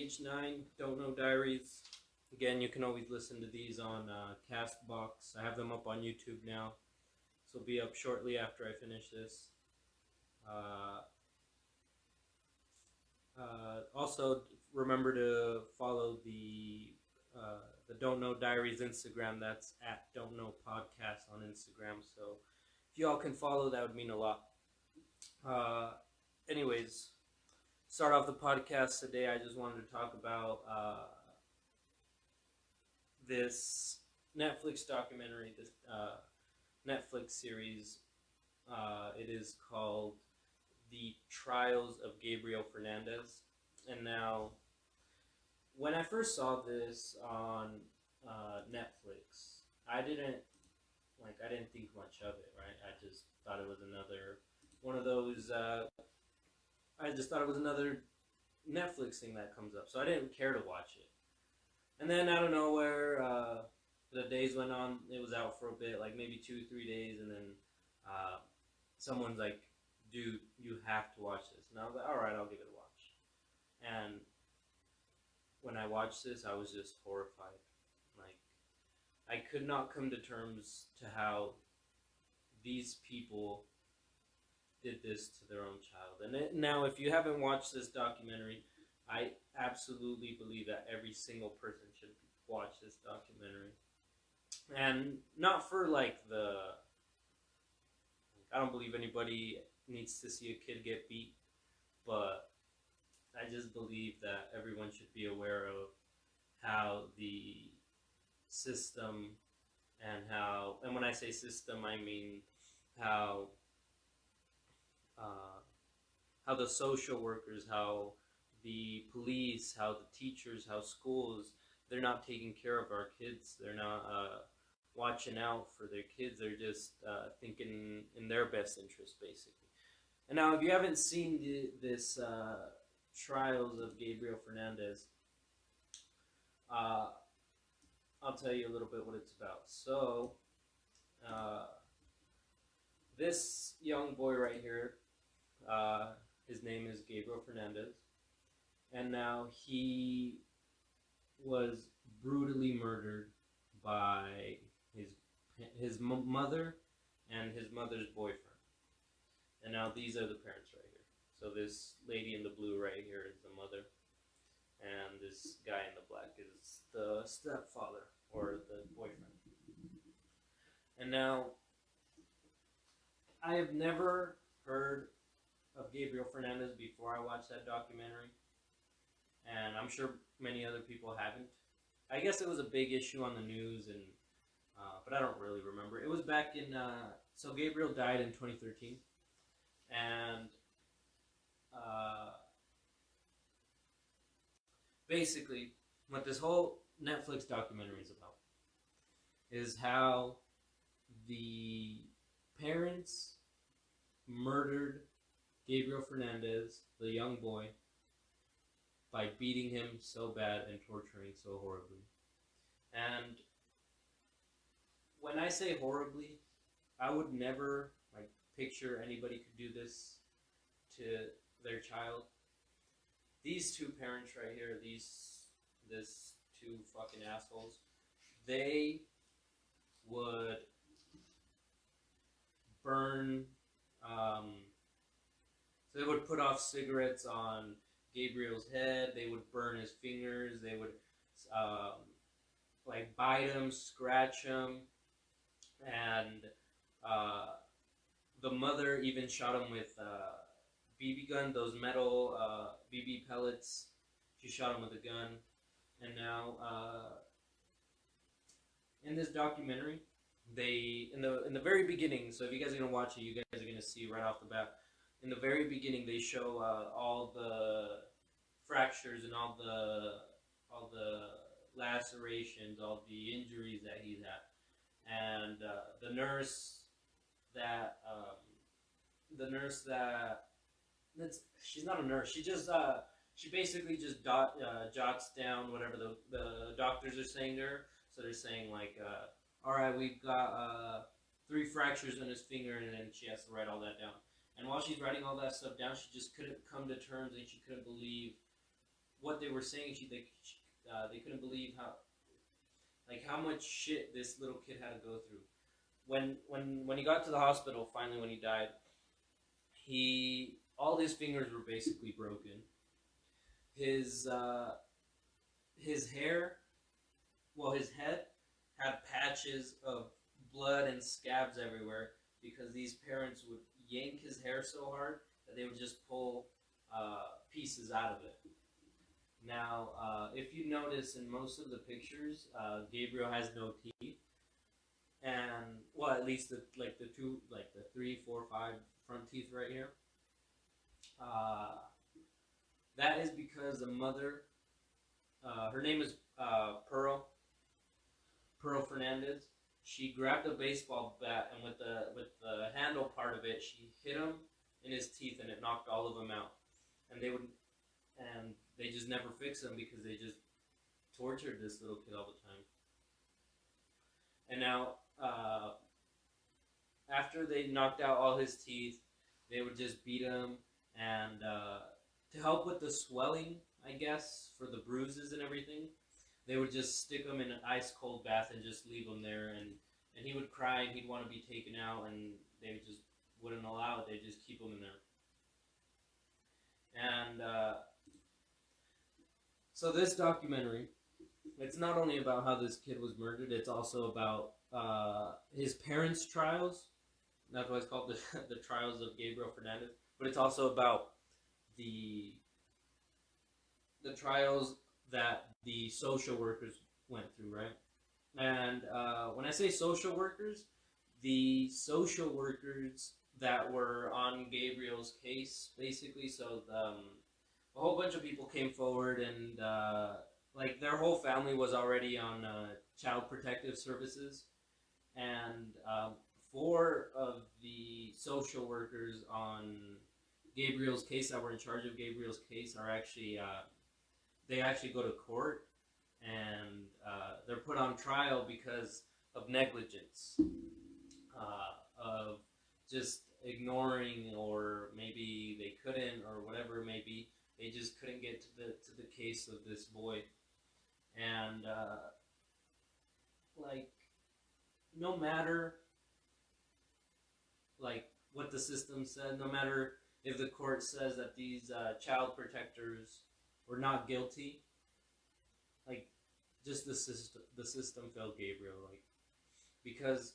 Page 9, Don't Know Diaries. Again, you can always listen to these on Castbox. I have them up on YouTube now. This will be up shortly after I finish this. Also, remember to follow the Don't Know Diaries Instagram. That's at Don't Know Podcast on Instagram. So if you all can follow, that would mean a lot. Anyways, start off the podcast today. I just wanted to talk about this Netflix documentary, this Netflix series. It is called The Trials of Gabriel Fernandez. And now, when I first saw this on Netflix, I didn't think much of it, right? I just thought it was another one of those. I just thought it was another Netflix thing that comes up, so I didn't care to watch it. And then out of nowhere, the days went on. It was out for a bit, like maybe 2-3 days, and then someone's like, "Dude, you have to watch this." And I was like, "All right, I'll give it a watch." And when I watched this, I was just horrified. Like, I could not come to terms to how these people did this to their own child. And now, if you haven't watched this documentary, I absolutely believe that every single person should watch this documentary. And not for like I don't believe anybody needs to see a kid get beat, but I just believe that everyone should be aware of how the system and when I say system, I mean how the social workers, how the police, how the teachers, how schools, they're not taking care of our kids. They're not watching out for their kids. They're just thinking in their best interest, basically. And now, if you haven't seen this Trials of Gabriel Fernandez, I'll tell you a little bit what it's about. So, this young boy right here, his name is Gabriel Fernandez, and now he was brutally murdered by his mother and his mother's boyfriend. And now these are the parents right here. So this lady in the blue right here is the mother, and this guy in the black is the stepfather or the boyfriend. And now, I have never heard of Gabriel Fernandez before I watched that documentary, and I'm sure many other people haven't. I guess it was a big issue on the news, and but I don't really remember. It was back in so Gabriel died in 2013, and basically what this whole Netflix documentary is about is how the parents murdered Gabriel Fernandez, the young boy, by beating him so bad and torturing so horribly. And when I say horribly, I would never picture anybody could do this to their child. These two parents right here, this two fucking assholes, they would burn, so they would put off cigarettes on Gabriel's head, they would burn his fingers, they would bite him, scratch him, and the mother even shot him with BB gun, those metal BB pellets. She shot him with a gun. And now in this documentary, they in the very beginning, so if you guys are gonna watch it, you guys are gonna see right off the bat, in the very beginning they show all the fractures and all the lacerations, all the injuries that he's had. And the nurse she's not a nurse, she basically just jots down whatever the doctors are saying to her. So they're saying alright, we've got 3 fractures in his finger, and then she has to write all that down. And while she's writing all that stuff down, she just couldn't come to terms, and she couldn't believe what they were saying, they couldn't believe how much shit this little kid had to go through. When he got to the hospital, finally when he died, he all his fingers were basically broken. His his hair, well, his head had patches of blood and scabs everywhere because these parents would yank his hair so hard that they would just pull pieces out of it. Now, if you notice in most of the pictures, Gabriel has no teeth, and well, at least the two, like the three, four, five front teeth right here. Uh, that is because the mother, her name is Pearl Fernandez. She grabbed a baseball bat and with the handle part of it, she hit him in his teeth, and it knocked all of them out. And they just never fixed him because they just tortured this little kid all the time. And now, after they knocked out all his teeth, they would just beat him, and to help with the swelling, I guess, for the bruises and everything, they would just stick him in an ice cold bath and just leave him there, and he would cry and he'd want to be taken out, and they just wouldn't allow it. They just keep him in there. And so this documentary, it's not only about how this kid was murdered, it's also about his parents' trials. That's why it's called the Trials of Gabriel Fernandez. But it's also about the trials that the social workers went through, right? And when I say social workers, the social workers that were on Gabriel's case, basically, so a whole bunch of people came forward, and like their whole family was already on child protective services, and four of the social workers on Gabriel's case that were in charge of Gabriel's case are actually they actually go to court, and they're put on trial because of negligence, of just ignoring, or maybe they couldn't, or whatever it may be. They just couldn't get to the case of this boy, and like no matter like what the system said, no matter if the court says that these child protectors were not guilty, like just the system failed Gabriel, like, because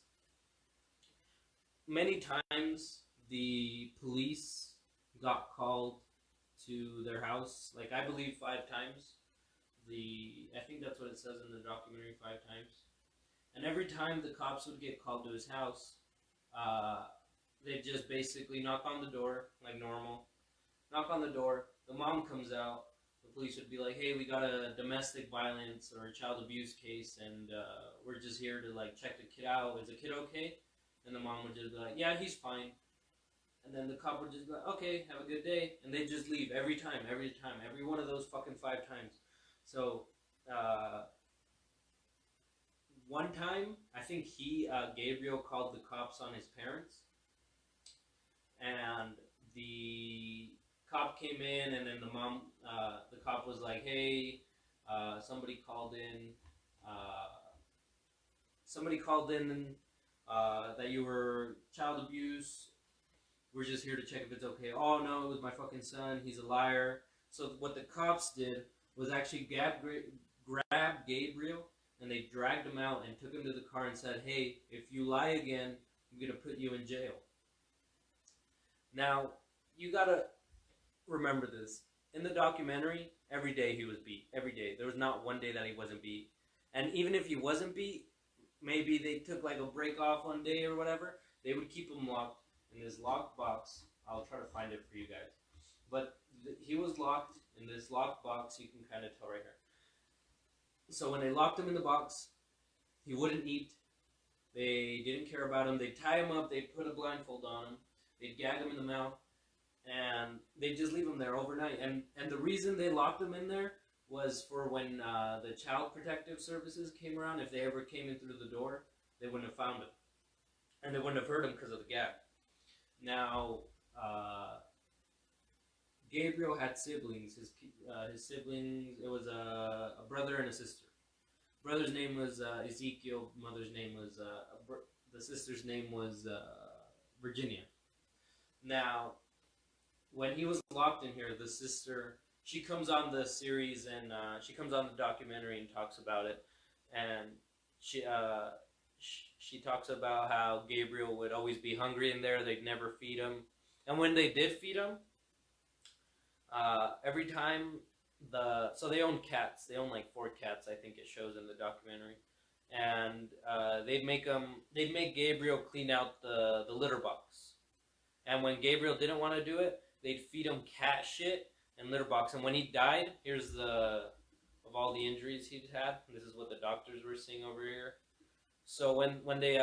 many times the police got called to their house, like I believe 5 times. I think that's what it says in the documentary, 5 times. And every time the cops would get called to his house, they'd just basically knock on the door like normal. Knock on the door, the mom comes out, the police would be like, hey, we got a domestic violence or a child abuse case, and we're just here to like check the kid out. Is the kid okay? And the mom would just be like, yeah, he's fine. And then the cop would just be like, okay, have a good day. And they'd just leave every time, every one of those fucking 5 times. So, one time, I think Gabriel called the cops on his parents. And the cop came in, and then the cop was like, hey, somebody called in that you were child abuse. We're just here to check if it's okay. Oh, no, it was my fucking son. He's a liar. So what the cops did was actually grab Gabriel, and they dragged him out and took him to the car and said, hey, if you lie again, I'm going to put you in jail. Now, you got to remember this. In the documentary, every day he was beat. Every day. There was not one day that he wasn't beat. And even if he wasn't beat, maybe they took like a break off one day or whatever, they would keep him locked in this locked box. I'll try to find it for you guys. But he was locked in this locked box. You can kind of tell right here. So when they locked him in the box, he wouldn't eat. They didn't care about him. They'd tie him up. They'd put a blindfold on him. They'd gag him in the mouth. And they'd just leave him there overnight. And the reason they locked him in there was for when the Child Protective Services came around. If they ever came in through the door, they wouldn't have found him. And they wouldn't have hurt him because of the gag. Now, Gabriel had siblings. His siblings. It was a brother and a sister. Brother's name was Ezekiel. Mother's name was the sister's name was Virginia. Now, when he was locked in here, the sister she comes on the series and she comes on the documentary and talks about it, and she she talks about how Gabriel would always be hungry in there. They'd never feed him, and when they did feed him, every time so they own cats. They own like 4 cats, I think it shows in the documentary, and they'd make Gabriel clean out the litter box. And when Gabriel didn't want to do it, they'd feed him cat shit and litter box. And when he died, here's the of all the injuries he'd had. This is what the doctors were seeing over here. So when they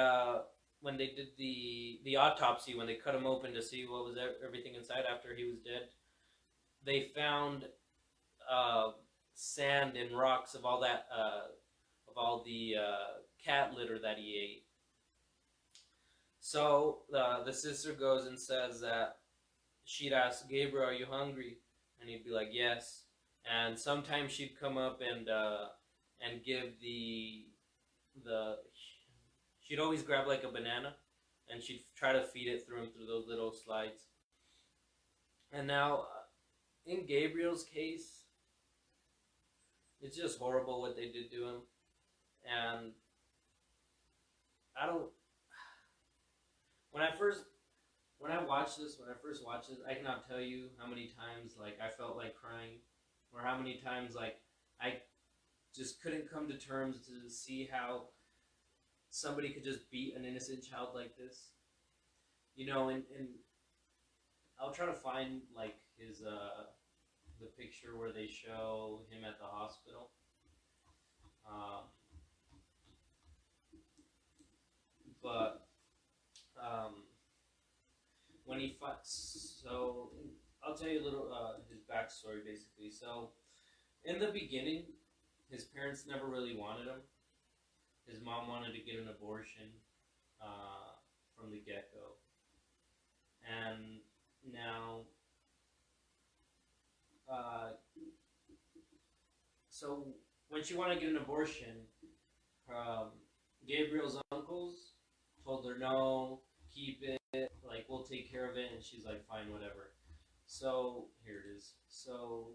did the autopsy, when they cut him open to see what was everything inside after he was dead, they found sand and rocks of all that of all the cat litter that he ate. So the sister goes and says that she'd ask Gabriel, "Are you hungry?" And he'd be like, "Yes." And sometimes she'd come up and give the she'd always grab like a banana and she'd try to feed it through him through those little slides. And now, in Gabriel's case, it's just horrible what they did to him, and I don't. When I first watched this, I cannot tell you how many times like I felt like crying, or how many times like I just couldn't come to terms to see how somebody could just beat an innocent child like this. You know, and I'll try to find like his the picture where they show him at the hospital. Um, but when he fights, so I'll tell you a little his backstory basically. So in the beginning, his parents never really wanted him. His mom wanted to get an abortion from the get-go, and now so when she wanted to get an abortion, Gabriel's uncles told her no, keep it, like we'll take care of it, and she's like, fine, whatever. So here it is. So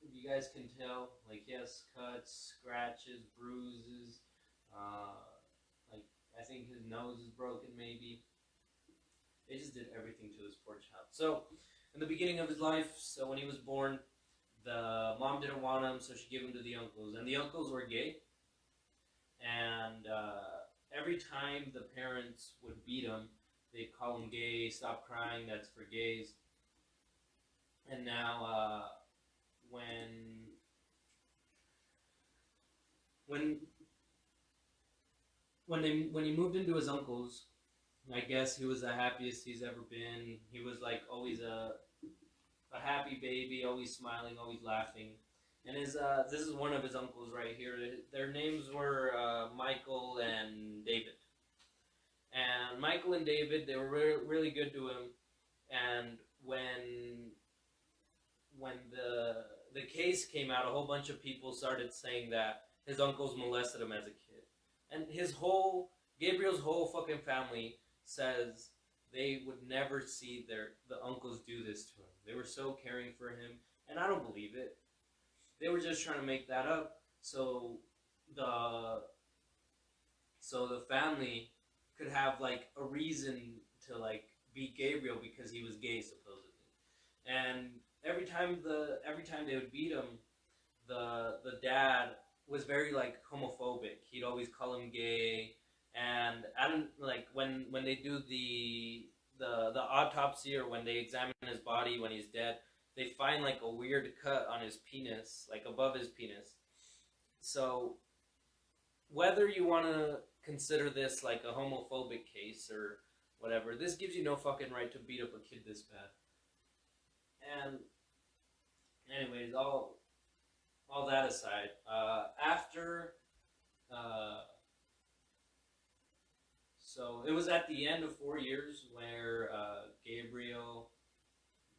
you guys can tell, like he has cuts, scratches, bruises. Like I think his nose is broken, maybe. They just did everything to this poor child. So in the beginning of his life, so when he was born, the mom didn't want him, so she gave him to the uncles, and the uncles were gay. And every time the parents would beat him, they'd call him gay, stop crying, that's for gays. And now, when when he moved into his uncle's, I guess he was the happiest he's ever been. He was like always a happy baby, always smiling, always laughing. And his this is one of his uncles right here. Their names were Michael and David. And Michael and David, they were really good to him. And when the case came out, a whole bunch of people started saying that his uncles molested him as a kid. And Gabriel's whole fucking family says they would never see the uncles do this to him. They were so caring for him, and I don't believe it. They were just trying to make that up so the family could have like a reason to like beat Gabriel because he was gay supposedly. And every time they would beat him, the dad was very like homophobic. He'd always call him gay, and I don't like when they do the autopsy, or when they examine his body when he's dead, they find like a weird cut on his penis, like above his penis. So whether you want to consider this like a homophobic case or whatever, this gives you no fucking right to beat up a kid this bad. And anyways, all that aside, so it was at the end of 4 years where Gabriel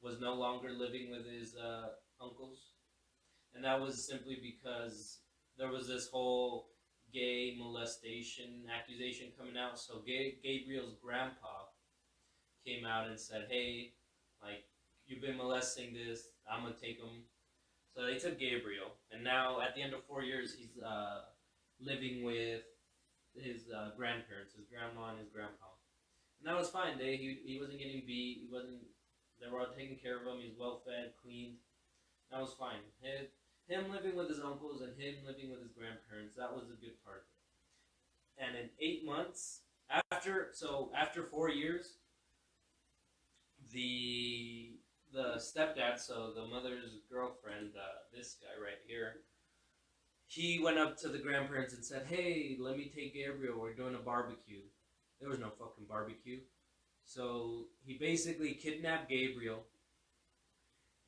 was no longer living with his uncles, and that was simply because there was this whole gay molestation accusation coming out. So Gabriel's grandpa came out and said, "Hey, like you've been molesting this. I'm gonna take him." So they took Gabriel, and now at the end of 4 years, he's living with his grandparents, his grandma and his grandpa, and that was fine. He wasn't getting beat. He wasn't. They were all taking care of him. He's well fed, cleaned. That was fine. Him living with his uncles and him living with his grandparents, that was a good part of it. And in 8 months, after 4 years, the stepdad, so the mother's girlfriend, this guy right here, he went up to the grandparents and said, "Hey, let me take Gabriel. We're doing a barbecue." There was no fucking barbecue. So he basically kidnapped Gabriel,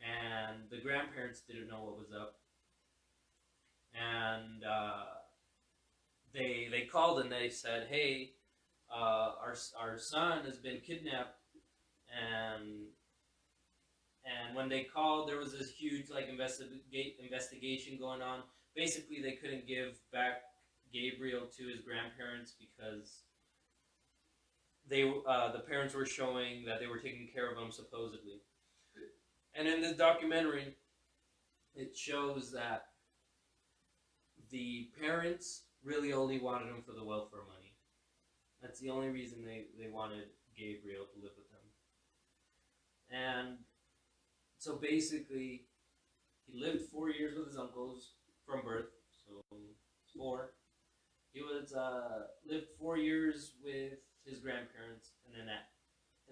and the grandparents didn't know what was up. And they called and they said, "Hey, our son has been kidnapped," and when they called, there was this huge like investigation going on. Basically, they couldn't give back Gabriel to his grandparents because the parents were showing that they were taking care of him supposedly. And in this documentary, it shows that the parents really only wanted him for the welfare money. That's the only reason they wanted Gabriel to live with them. And so basically, he lived 4 years with his uncles from birth, so 4. He was lived 4 years with his grandparents, and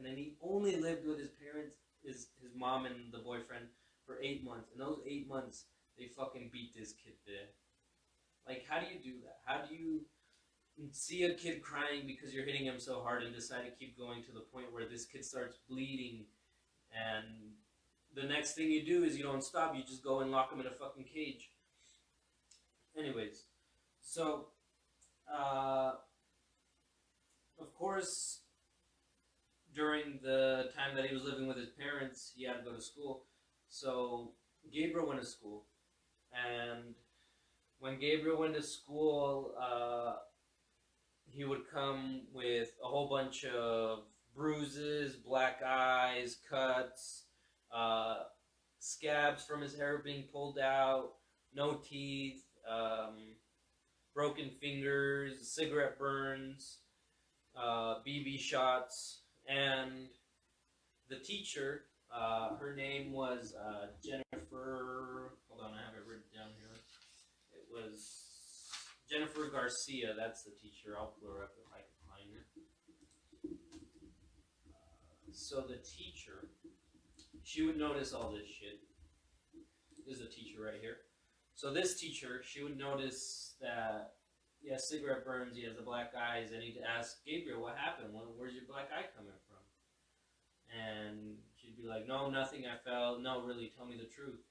then he only lived with his parents, his mom and the boyfriend for 8 months. And those 8 months, they fucking beat this kid to death. Like, how do you do that? How do you see a kid crying because you're hitting him so hard and decide to keep going to the point where this kid starts bleeding, and the next thing you do is you don't stop, you just go and lock him in a fucking cage. Anyways, so of course, during the time that he was living with his parents, he had to go to school. So Gabriel went to school, and when Gabriel went to school, he would come with a whole bunch of bruises, black eyes, cuts, scabs from his hair being pulled out, no teeth, broken fingers, cigarette burns, BB shots, and the teacher, her name was Jennifer. Hold on, I have it written down here. It was Jennifer Garcia. That's the teacher. I'll pull her up if I can find her. So the teacher, she would notice all this shit. This is a teacher right here. So this teacher, she would notice that he has cigarette burns, he has the black eyes, and he'd ask Gabriel, "What happened? Where's your black eye coming from?" And she'd be like, "No, nothing, I fell." "No, really, tell me the truth."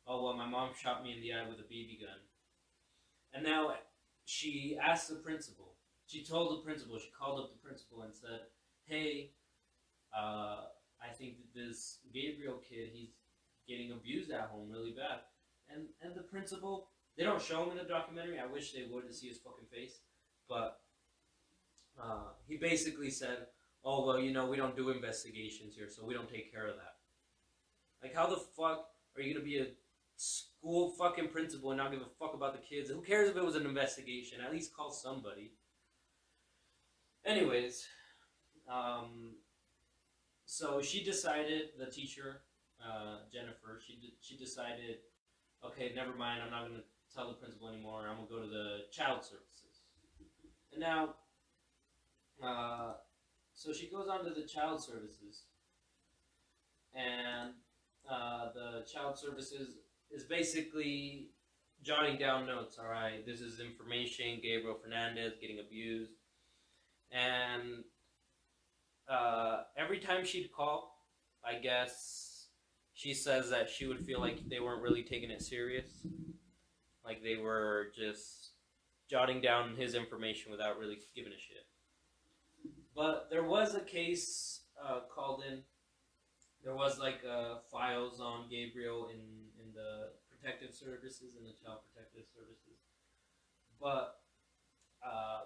"Oh, well, my mom shot me in the eye with a BB gun." And now she asked the principal. She told the principal, she called up the principal and said, "Hey, I think that this Gabriel kid, he's getting abused at home really bad." And the principal, they don't show him in the documentary. I wish they would to see his fucking face. But he basically said, "Oh, well, we don't do investigations here, so we don't take care of that." Like, how the fuck are you going to be a school fucking principal and not give a fuck about the kids? Who cares if it was an investigation? At least call somebody. Anyways, so she decided, the teacher, Jennifer, she decided, okay, never mind, I'm not going to tell the principal anymore, I'm going to go to the child services. And now, so she goes on to the child services, and the child services is basically jotting down notes. All right, this is information, Gabriel Fernandez getting abused. And every time she'd call, I guess she says that she would feel like they weren't really taking it serious. Like they were just jotting down his information without really giving a shit. But there was a case called in there was like files on Gabriel in the protective services and the child protective services. But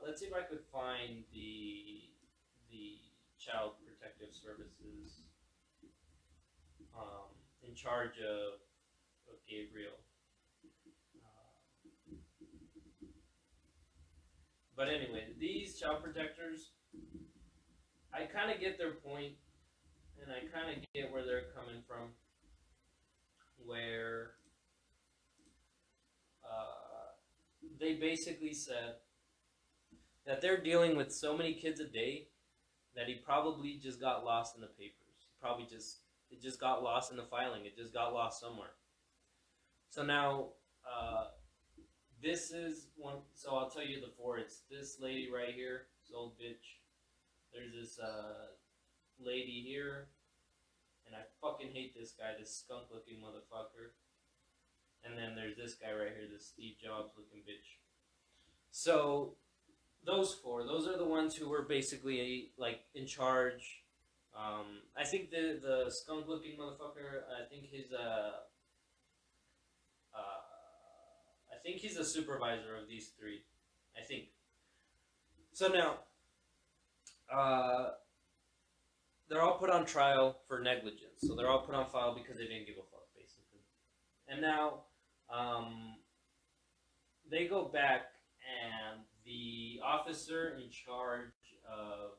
let's see if I could find the child protective services in charge of Gabriel. But anyway, these child protectors, I kind of get their point, and I kind of get where they're coming from. Where they basically said that they're dealing with so many kids a day that he probably just got lost in the papers. Probably just it just got lost in the filing. It just got lost somewhere. So now this is one. So I'll tell you the four. It's this lady right here, this old bitch. There's this lady here, and I fucking hate this guy, this skunk-looking motherfucker. And then there's this guy right here, this Steve Jobs-looking bitch. So those four, those are the ones who were basically like in charge. I think the skunk-looking motherfucker. I think he's a supervisor of these three. I think. So now, they're all put on trial for negligence. So they're all put on file because they didn't give a fuck, basically. And now, they go back, and the officer in charge of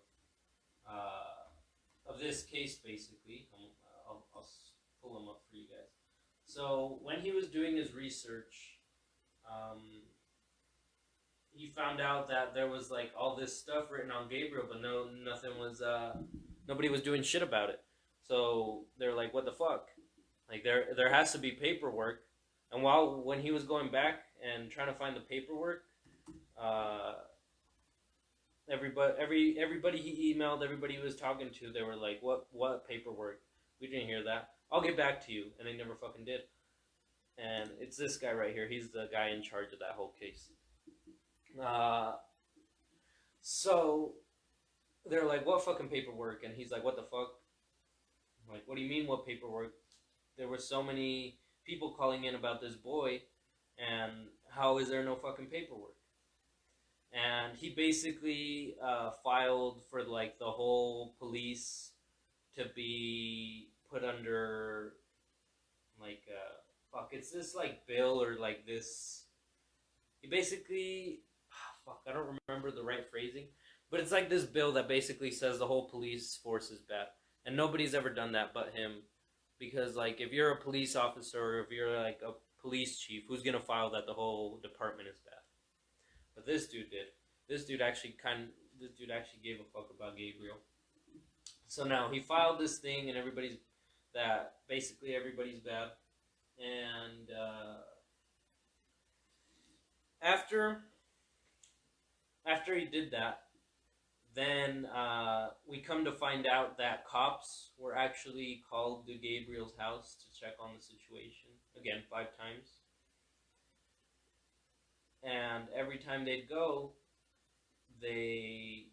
this case, basically, I'll pull him up for you guys. So when he was doing his research, he found out that there was like all this stuff written on Gabriel, but nobody was doing shit about it. So they're like, what the fuck? Like there has to be paperwork. And when he was going back and trying to find the paperwork, everybody he emailed, everybody he was talking to, they were like, what paperwork? We didn't hear that. I'll get back to you, and they never fucking did. And it's this guy right here. He's the guy in charge of that whole case. So they're like, what fucking paperwork? And he's like, what the fuck? I'm like, what do you mean, what paperwork? There were so many people calling in about this boy, and how is there no fucking paperwork? And he basically filed for like the whole police to be put under like it's this like bill or like this. He basically I don't remember the right phrasing, but it's like this bill that basically says the whole police force is bad, and nobody's ever done that but him, because like if you're a police officer or if you're like a police chief, who's gonna file that the whole department is bad? But this dude did. This dude actually gave a fuck about Gabriel. So now he filed this thing, and everybody's bad. And after he did that, then we come to find out that cops were actually called to Gabriel's house to check on the situation. Again, 5 times. And every time they'd go, they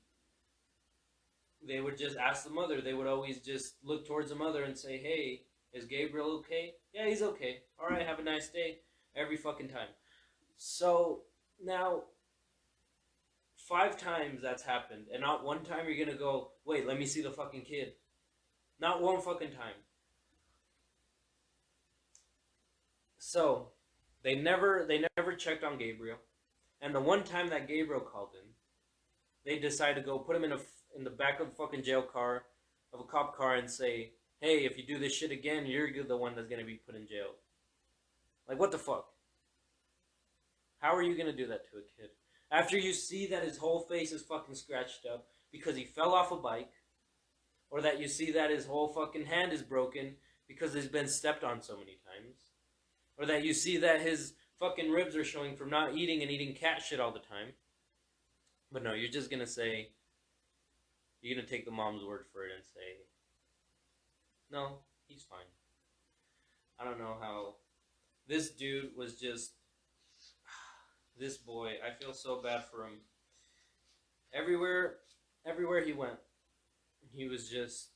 would just ask the mother. They would always just look towards the mother and say, hey, is Gabriel okay? Yeah, he's okay. All right, have a nice day. Every fucking time. So now 5 times that's happened, and not one time you're gonna go, wait, let me see the fucking kid. Not one fucking time. So they never checked on Gabriel, and the one time that Gabriel called in, they decided to go put him in the back of a fucking jail car, of a cop car, and say, hey, if you do this shit again, you're the one that's gonna be put in jail. Like, what the fuck? How are you gonna do that to a kid? After you see that his whole face is fucking scratched up because he fell off a bike, or that you see that his whole fucking hand is broken because he's been stepped on so many times, or that you see that his fucking ribs are showing from not eating and eating cat shit all the time. But no, you're just gonna say, you're gonna take the mom's word for it and say, no, he's fine. I don't know how this dude was just, this boy, I feel so bad for him. Everywhere he went, he was just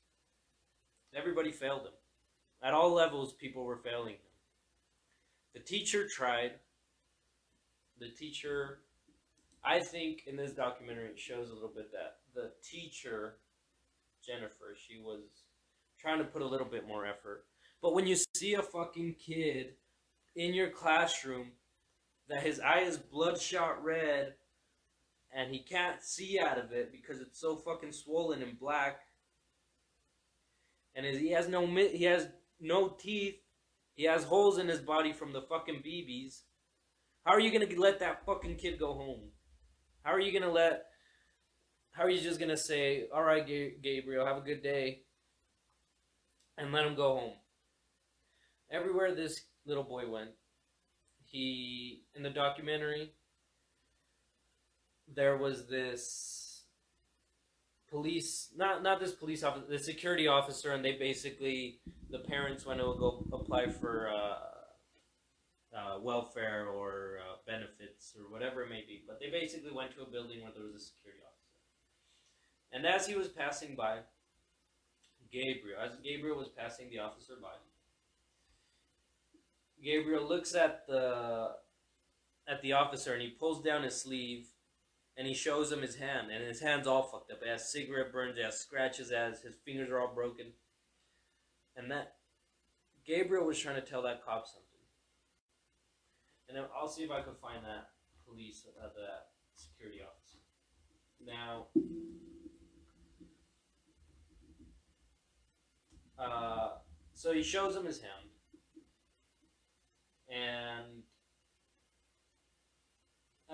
Everybody failed him. At all levels, people were failing him. The teacher tried. The teacher, I think in this documentary, it shows a little bit that the teacher, Jennifer, she was trying to put a little bit more effort. But when you see a fucking kid in your classroom that his eye is bloodshot red and he can't see out of it because it's so fucking swollen and black, and he has no teeth, he has holes in his body from the fucking BBs. How are you gonna let that fucking kid go home? How are you just gonna say, all right, Gabriel, have a good day, and let him go home? Everywhere this little boy went, in the documentary, there was this police, not this police officer, the security officer, and the parents went to go apply for welfare or benefits or whatever it may be. But they basically went to a building where there was a security officer. And as he was passing by, as Gabriel was passing the officer by, Gabriel looks at the officer and he pulls down his sleeve and he shows him his hand, and his hand's all fucked up. It has cigarette burns, it has scratches, his fingers are all broken. And that Gabriel was trying to tell that cop something. And I'll see if I can find that that security officer. Now, so he shows him his hand, and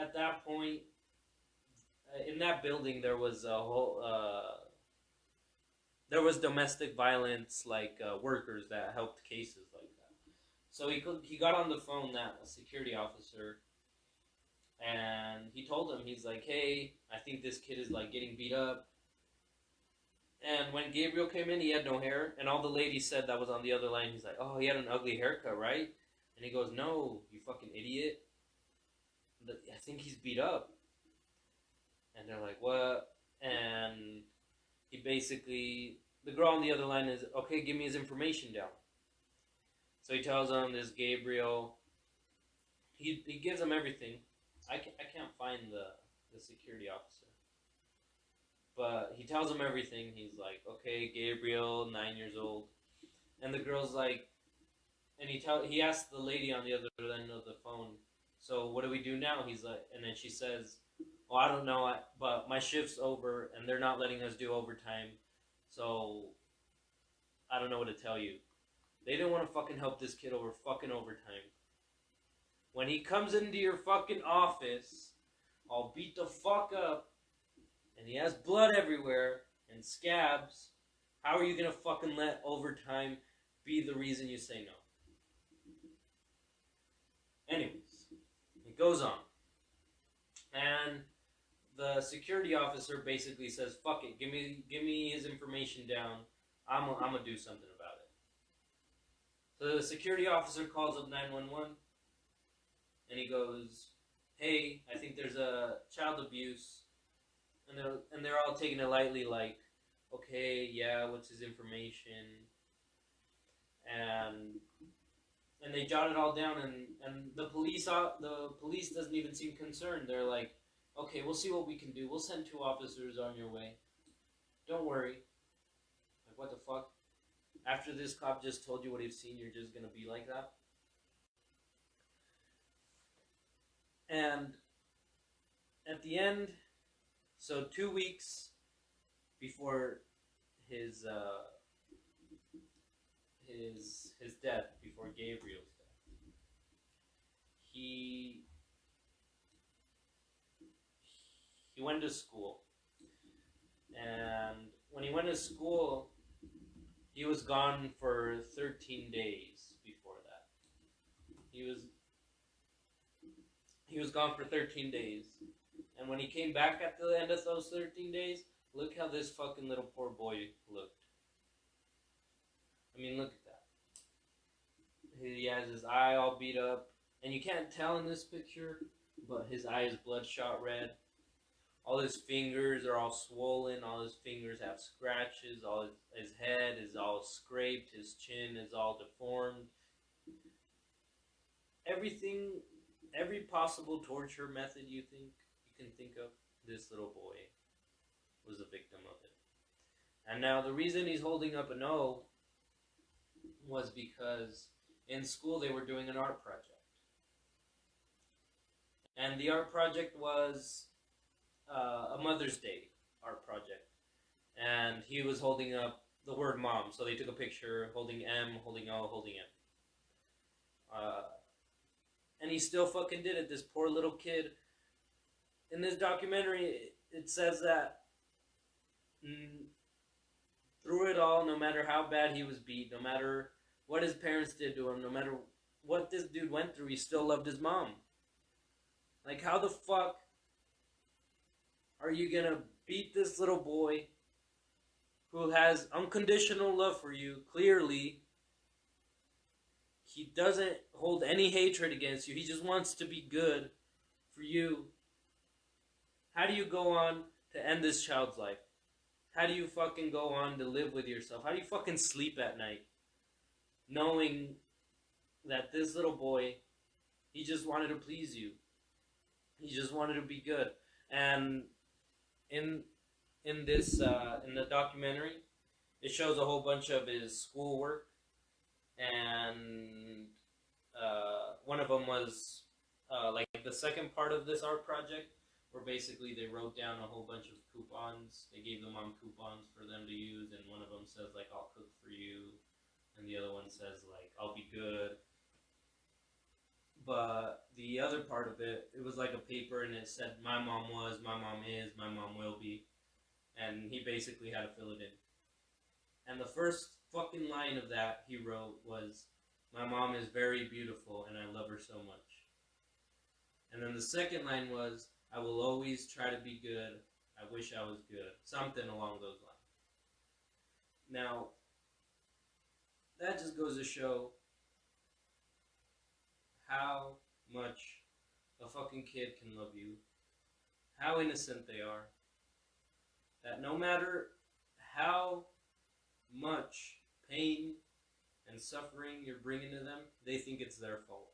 at that point, in that building, there was there was domestic violence, like workers that helped cases like that. So he got on the phone, that security officer, and he told him, he's like, hey, I think this kid is like getting beat up. And when Gabriel came in, he had no hair, and all the ladies said that was on the other line. He's like, oh, he had an ugly haircut, right? And he goes, no, you fucking idiot. I think he's beat up. And they're like, what? And he basically, the girl on the other line is, okay, give me his information down. So he tells him this Gabriel, he gives him everything. I can't find the security officer. But he tells him everything. He's like, okay, Gabriel, 9 years old. And the girl's like, and he asks the lady on the other end of the phone, so what do we do now? He's like, and then she says, well, I don't know, but my shift's over, and they're not letting us do overtime, so I don't know what to tell you. They didn't want to fucking help this kid over fucking overtime. When he comes into your fucking office, all beat the fuck up, and he has blood everywhere, and scabs, how are you gonna fucking let overtime be the reason you say no? Anyways, it goes on. And the security officer basically says, fuck it, give me his information down. I'm gonna do something about it. So the security officer calls up 911, and he goes, hey, I think there's a child abuse. And they're all taking it lightly, like, okay, yeah, what's his information? And they jot it all down, and the police doesn't even seem concerned. They're like, okay, we'll see what we can do. We'll send 2 officers on your way. Don't worry. Like, what the fuck? After this cop just told you what he's seen, you're just gonna be like that? And at the end, so 2 weeks before his death, before Gabriel's death, he went to school. And when he went to school, he was gone for 13 days before that. He was gone for 13 days. And when he came back at the end of those 13 days, look how this fucking little poor boy looked. I mean, look at that. He has his eye all beat up. And you can't tell in this picture, but his eye is bloodshot red. All his fingers are all swollen. All his fingers have scratches. All his head is all scraped. His chin is all deformed. Everything, every possible torture method you can think of, this little boy was a victim of it. And now the reason he's holding up an O was because in school they were doing an art project. And the art project was a Mother's Day art project. And he was holding up the word mom. So they took a picture holding M, holding O, holding M. And he still fucking did it. This poor little kid. In this documentary, it says that through it all, no matter how bad he was beat, no matter what his parents did to him, no matter what this dude went through, he still loved his mom. Like, how the fuck are you gonna beat this little boy who has unconditional love for you? Clearly, he doesn't hold any hatred against you. He just wants to be good for you. How do you go on to end this child's life? How do you fucking go on to live with yourself? How do you fucking sleep at night knowing that this little boy, he just wanted to please you? He just wanted to be good. And in the documentary, it shows a whole bunch of his schoolwork, and one of them was like the second part of this art project, where basically they wrote down a whole bunch of coupons. They gave the mom coupons for them to use, and one of them says like, "I'll cook for you," and the other one says like, "I'll be good." But the other part of it, it was like a paper, and it said, "My mom was, my mom is, my mom will be," and he basically had to fill it in. And the first fucking line of that he wrote was, "My mom is very beautiful, and I love her so much." And then the second line was, "I will always try to be good. I wish I was good." Something along those lines. Now, that just goes to show how much a fucking kid can love you, how innocent they are, that no matter how much pain and suffering you're bringing to them, they think it's their fault.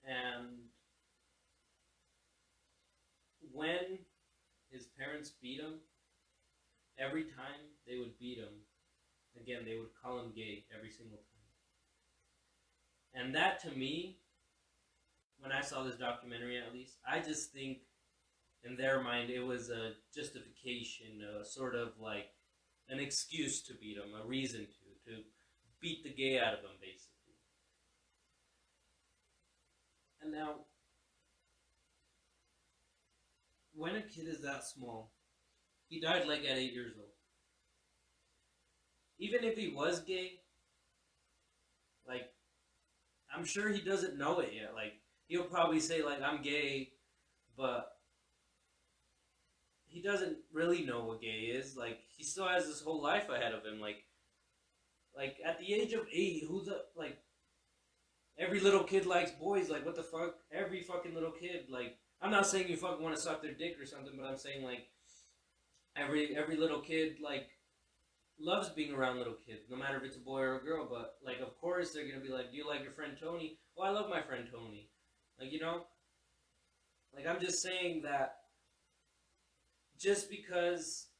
And when his parents beat him, every time they would beat him, again, they would call him gay every single time. And that, to me, when I saw this documentary at least, I just think in their mind it was a justification, a sort of like an excuse to beat him, a reason to beat the gay out of him, basically. And now, when a kid is that small, he died like at 8 years old. Even if he was gay, like, I'm sure he doesn't know it yet. Like, he'll probably say, like, "I'm gay," but he doesn't really know what gay is. Like, he still has this whole life ahead of him. Like at the age of 8, every little kid likes boys. Like, what the fuck? Every fucking little kid. Like, I'm not saying you fucking want to suck their dick or something, but I'm saying, like, every little kid, like, loves being around little kids, no matter if it's a boy or a girl. But, like, of course they're gonna be like, "Do you like your friend Tony?" "Well, I love my friend Tony." Like, you know? Like, I'm just saying that just because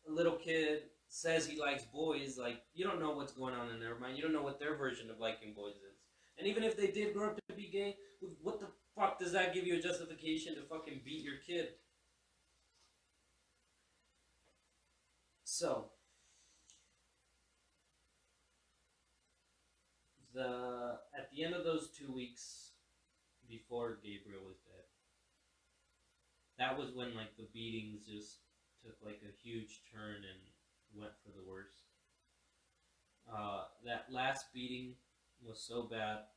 a little kid says he likes boys, like, you don't know what's going on in their mind. You don't know what their version of liking boys is. And even if they did grow up to be gay, what the fuck does that give you a justification to fucking beat your kid? So, at the end of those 2 weeks before Gabriel was dead, that was when, like, the beatings just took, like, a huge turn and went for the worst. That last beating was so bad,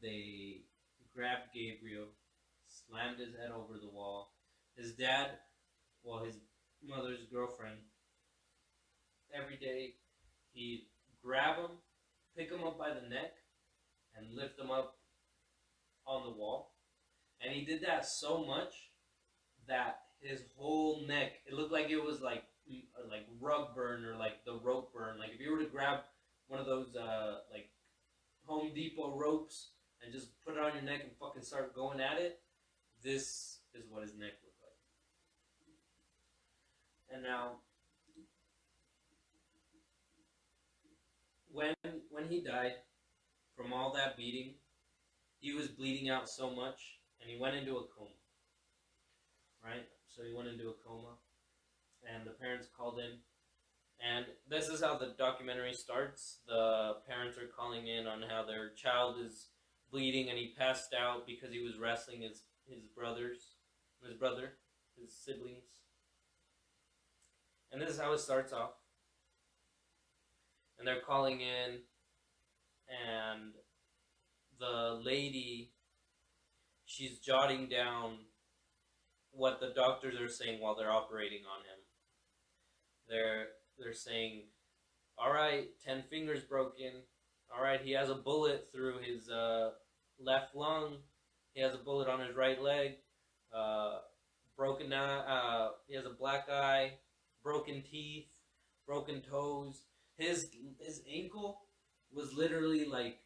they grabbed Gabriel, slammed his head over the wall. His dad, well, his mother's girlfriend, every day he'd grab him, pick him up by the neck, and lift him up on the wall. And he did that so much that his whole neck, it looked like it was like rug burn or like the rope burn. Like if you were to grab one of those like Home Depot ropes and just put it on your neck and fucking start going at it, this is what his neck looked like. And now, when when he died from all that beating, he was bleeding out so much, and he went into a coma. Right? So he went into a coma, and the parents called in. And this is how the documentary starts. The parents are calling in on how their child is bleeding, and he passed out because he was wrestling his brother, his siblings. And this is how it starts off. And they're calling in, and the lady, she's jotting down what the doctors are saying while they're operating on him. They're saying, all right, 10 fingers broken. All right, he has a bullet through his left lung. He has a bullet on his right leg. Broken eye. He has a black eye. Broken teeth. Broken toes. His ankle was literally like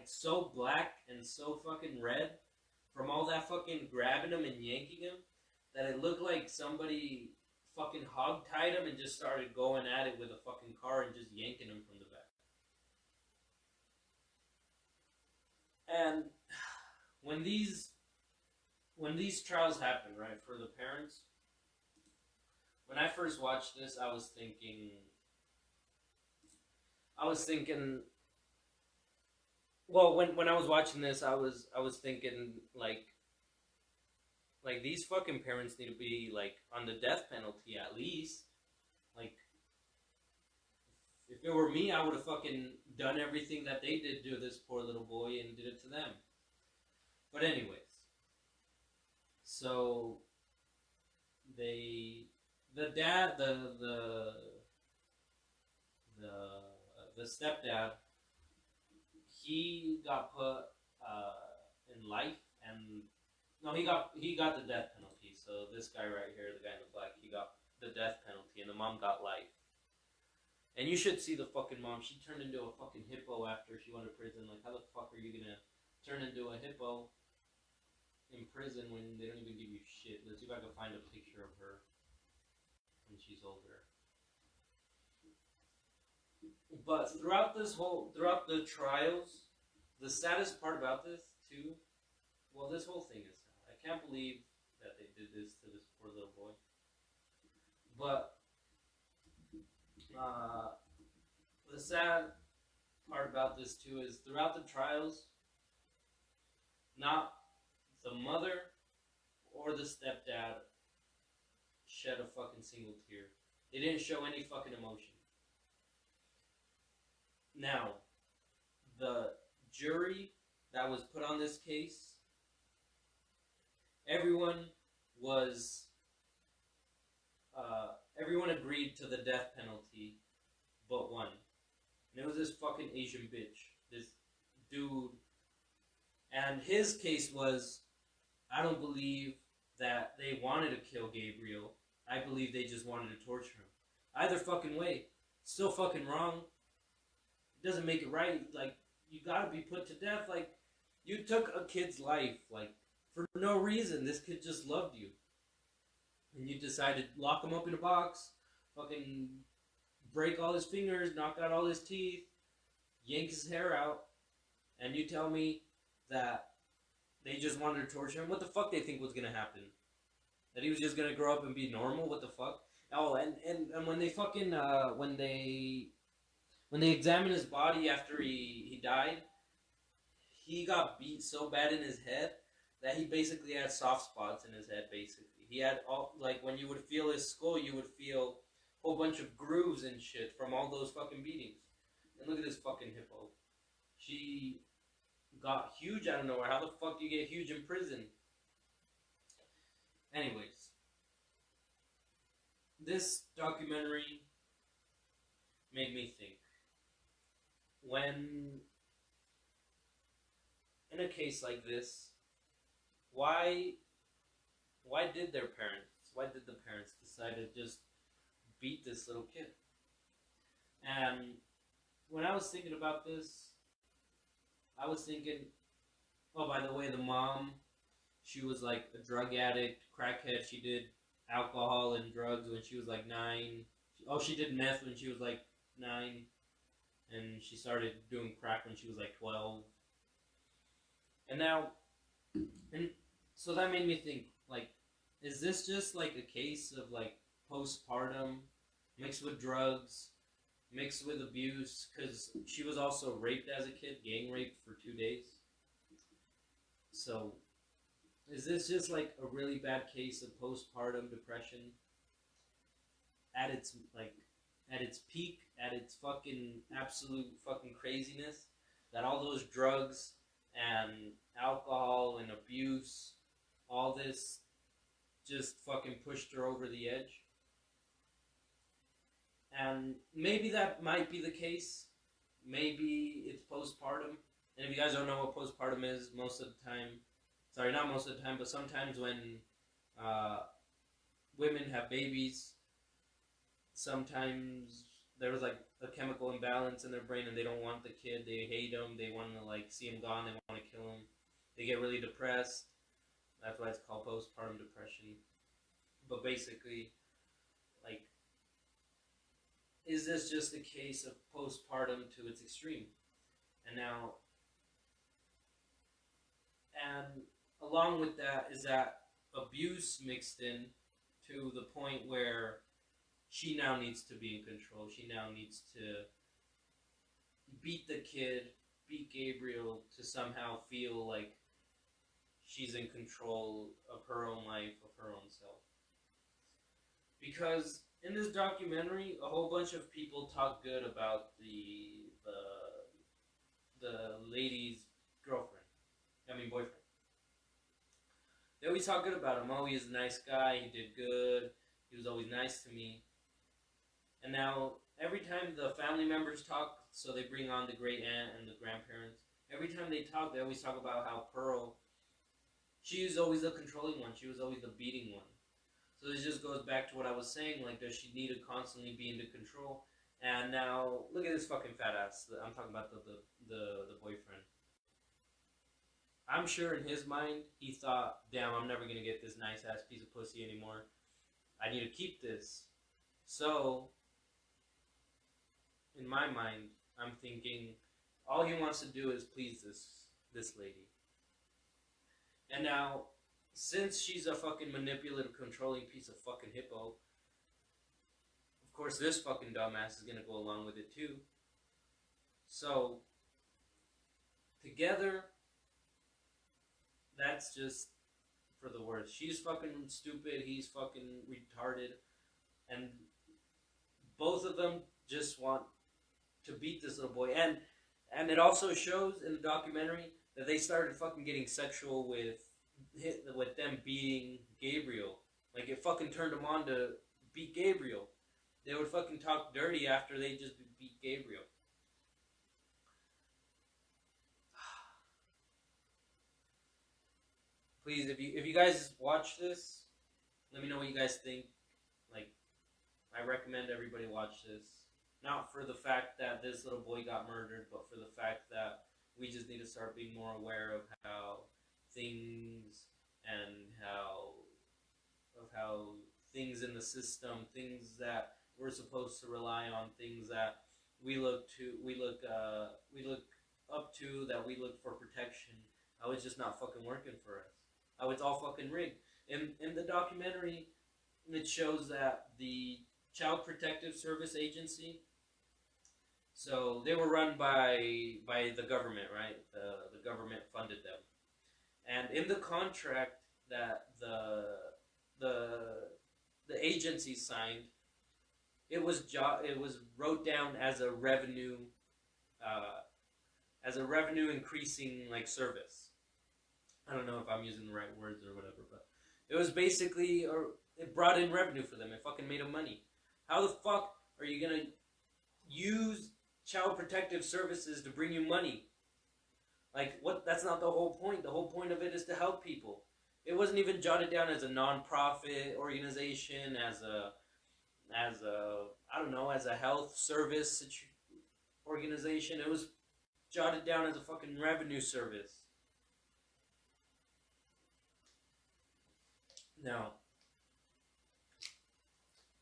so black and so fucking red from all that fucking grabbing him and yanking him that it looked like somebody fucking hog-tied him and just started going at it with a fucking car and just yanking him from the back. And when these trials happen, right, for the parents, when I first watched this, I was thinking, well, when I was watching this, I was thinking like these fucking parents need to be like on the death penalty at least. Like, if it were me, I would have fucking done everything that they did to this poor little boy and did it to them. But anyways, so the dad, the stepdad, he got put in life, and no, he got the death penalty. So this guy right here, the guy in the black, he got the death penalty, and the mom got life. And you should see the fucking mom. She turned into a fucking hippo after she went to prison. Like, how the fuck are you gonna turn into a hippo in prison when they don't even give you shit? Let's see if I can find a picture of her when she's older. But throughout the trials, the saddest part about this too, well, this whole thing is sad. I can't believe that they did this to this poor little boy. But the sad part about this too is throughout the trials, not the mother or the stepdad shed a fucking single tear. They didn't show any fucking emotion. Now, the jury that was put on this case, everyone agreed to the death penalty but one. And it was this fucking Asian bitch. This dude. And his case was, I don't believe that they wanted to kill Gabriel. I believe they just wanted to torture him. Either fucking way, still fucking wrong. It doesn't make it right. Like, you gotta be put to death. Like, you took a kid's life, like, for no reason. This kid just loved you. And you decided to lock him up in a box, fucking break all his fingers, knock out all his teeth, yank his hair out, and you tell me that they just wanted to torture him? What the fuck they think was gonna happen? That he was just gonna grow up and be normal? What the fuck? Oh, and when they fucking when they examined his body after he died, he got beat so bad in his head that he basically had soft spots in his head. Basically, he had all, like, when you would feel his skull, you would feel a whole bunch of grooves and shit from all those fucking beatings. And look at this fucking hippo. She got huge out of nowhere. How the fuck do you get huge in prison? Anyways, this documentary made me think. When, in a case like this, why why did the parents decide to just beat this little kid? And when I was thinking about this, I was thinking, oh, by the way, the mom, she was like a drug addict, crackhead. She did alcohol and drugs when she was like 9. Oh, she did meth when she was like 9, and she started doing crack when she was like 12. And now, and so that made me think, like, is this just like a case of like postpartum mixed with drugs, mixed with abuse? Because she was also raped as a kid, gang raped for 2 days. So is this just like a really bad case of postpartum depression at its like at its peak, at its fucking absolute fucking craziness? That all those drugs and alcohol and abuse, all this just fucking pushed her over the edge. And maybe that might be the case. Maybe it's postpartum. And if you guys don't know what postpartum is, most of the time, sorry, not most of the time, but sometimes when uh, women have babies, sometimes there was like a chemical imbalance in their brain and they don't want the kid. They hate him. They want to like see him gone. They want to kill him. They get really depressed. That's why it's called postpartum depression. But basically, like, is this just a case of postpartum to its extreme? And now, and along with that is that abuse mixed in to the point where she now needs to be in control. She now needs to beat the kid, beat Gabriel to somehow feel like she's in control of her own life, of her own self. Because in this documentary, a whole bunch of people talk good about the lady's girlfriend. I mean boyfriend. They always talk good about him. Oh, he's a nice guy. He did good. He was always nice to me. And now every time the family members talk, so they bring on the great aunt and the grandparents. Every time they talk, they always talk about how Pearl, she was always the controlling one. She was always the beating one. So this just goes back to what I was saying, like, does she need to constantly be into control? And now, look at this fucking fat ass. I'm talking about the boyfriend. I'm sure in his mind, he thought, damn, I'm never going to get this nice ass piece of pussy anymore. I need to keep this. So, in my mind, I'm thinking, all he wants to do is please this lady. And now, since she's a fucking manipulative, controlling piece of fucking hippo, of course this fucking dumbass is gonna go along with it too. So, together, that's just for the worst. She's fucking stupid, he's fucking retarded, and both of them just want to beat this little boy. And it also shows in the documentary that they started fucking getting sexual with them beating Gabriel. Like, it fucking turned them on to beat Gabriel. They would fucking talk dirty after they just beat Gabriel. Please, if you guys watch this, let me know what you guys think. Like, I recommend everybody watch this. Not for the fact that this little boy got murdered, but for the fact that we just need to start being more aware of how things and how things in the system, things that we're supposed to rely on, things that we look up to, that we look for protection, how it's just not fucking working for us. How it's all fucking rigged. In the documentary, it shows that the Child Protective Service Agency, so they were run by the government, right? The government funded them. And in the contract that the agency signed, it was wrote down as a revenue increasing like service. I don't know if I'm using the right words or whatever, but it was basically it brought in revenue for them. It fucking made them money. How the fuck are you gonna use Child Protective Services to bring you money? Like, what? That's not the whole point. The whole point of it is to help people. It wasn't even jotted down as a non-profit organization, as a I don't know, as a health service organization. It was jotted down as a fucking revenue service. Now,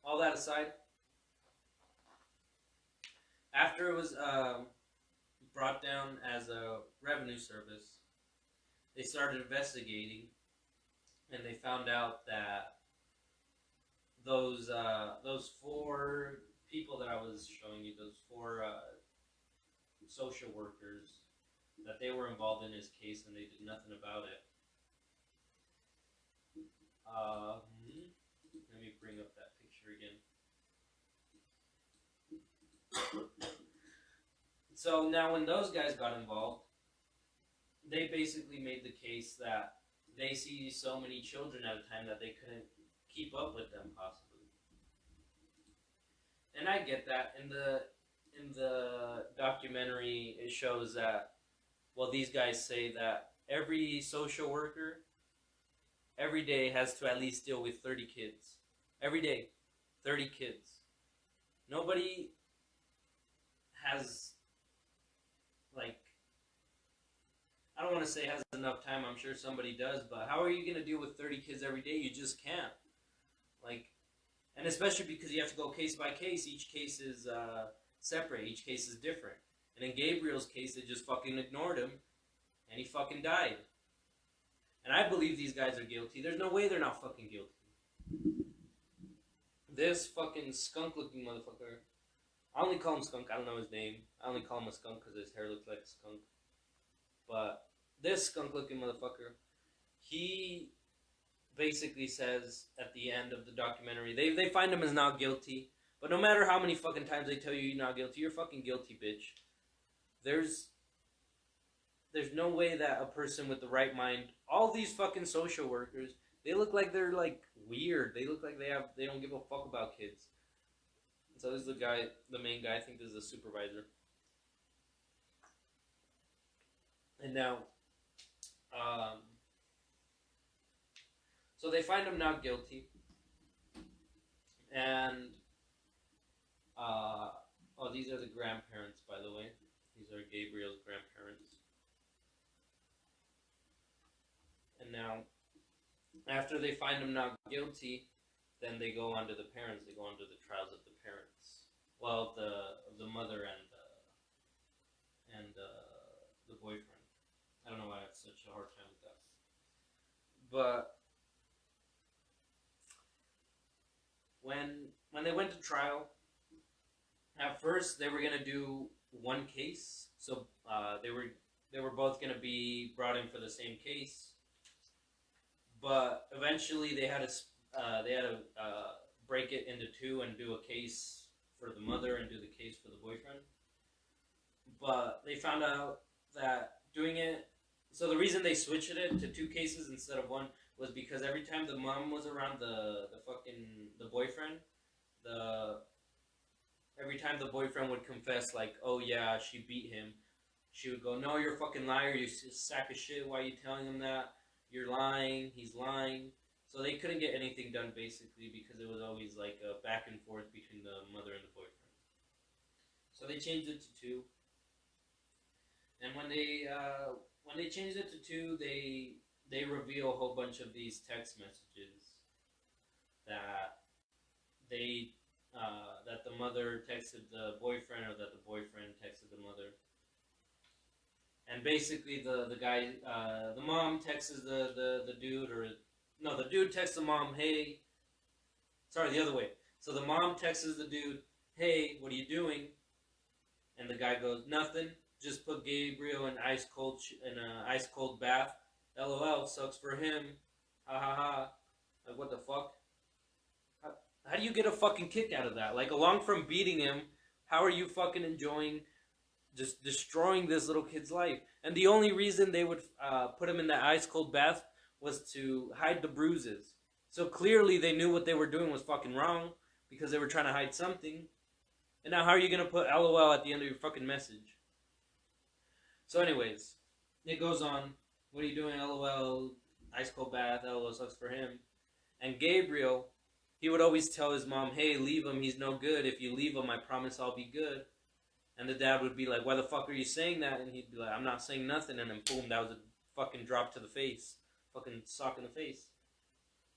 all that aside, after it was brought down as a revenue service, they started investigating, and they found out that those four people that I was showing you, those four social workers, that they were involved in his case and they did nothing about it. Let me bring up that picture again. So now, when those guys got involved, they basically made the case that they see so many children at a time that they couldn't keep up with them, possibly. And I get that. In the documentary, it shows that, well, these guys say that every social worker every day has to at least deal with 30 kids. Every day, 30 kids. Nobody has, like, I don't want to say has enough time. I'm sure somebody does, but how are you going to deal with 30 kids every day? You just can't. Like, and especially because you have to go case by case. Each case is separate. Each case is different. And in Gabriel's case, they just fucking ignored him, and he fucking died. And I believe these guys are guilty. There's no way they're not fucking guilty. This fucking skunk-looking motherfucker. I only call him Skunk. I don't know his name. I only call him a skunk because his hair looks like a skunk. But this skunk-looking motherfucker, he basically says at the end of the documentary, they find him as not guilty. But no matter how many fucking times they tell you you're not guilty, you're fucking guilty, bitch. There's no way that a person with the right mind, all these fucking social workers, they look like they're like weird. They look like they don't give a fuck about kids. So this is the main guy. I think this is the supervisor. And now, so they find him not guilty, and oh, these are the grandparents, by the way. These are Gabriel's grandparents. And now, after they find him not guilty, then they go on to the parents. They go on to the trials of the parents. Well, the mother and the boyfriend. I don't know why I have such a hard time with that. But when they went to trial, at first they were gonna do one case. So they were both gonna be brought in for the same case. But eventually they had to break it into two and do a case for the mother and do the case for the boyfriend. But they found out that doing it, so the reason they switched it to two cases instead of one was because every time the mom was around the boyfriend, every time the boyfriend would confess, like, oh yeah, she beat him, she would go, no, you're a fucking liar, you sack of shit, why are you telling him that? You're lying, he's lying. So they couldn't get anything done, basically, because it was always like a back and forth between the mother and the boyfriend. So they changed it to two. And when they changed it to two, they reveal a whole bunch of these text messages that that the mother texted the boyfriend, or that the boyfriend texted the mother. And basically, the guy, the mom texts the dude, or no, the dude texts the mom, hey, sorry, the other way. So the mom texts the dude, hey, what are you doing? And the guy goes, nothing. Just put Gabriel in an ice cold bath. LOL, sucks for him. Ha ha ha. Like, what the fuck? How do you get a fucking kick out of that? Like, along from beating him, how are you fucking enjoying just destroying this little kid's life? And the only reason they would put him in that ice cold bath was to hide the bruises. So clearly they knew what they were doing was fucking wrong, because they were trying to hide something. And now how are you going to put LOL at the end of your fucking message? So anyways, it goes on. What are you doing, LOL? ice cold bath, LOL sucks for him. And Gabriel, he would always tell his mom, hey, leave him, he's no good. If you leave him, I promise I'll be good. And the dad would be like, why the fuck are you saying that? And he'd be like, I'm not saying nothing. And then boom, that was a fucking drop to the face. Fucking sock in the face.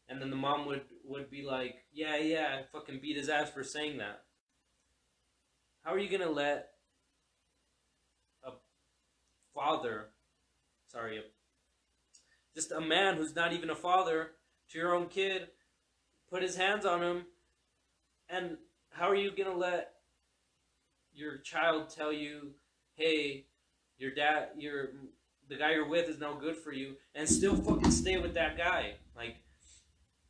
And then the mom would be like, yeah, fucking beat his ass for saying that. How are you gonna let a father, just a man who's not even a father to your own kid, put his hands on him? And how are you gonna let your child tell you, hey, the guy you're with is no good for you, and still fucking stay with that guy? Like,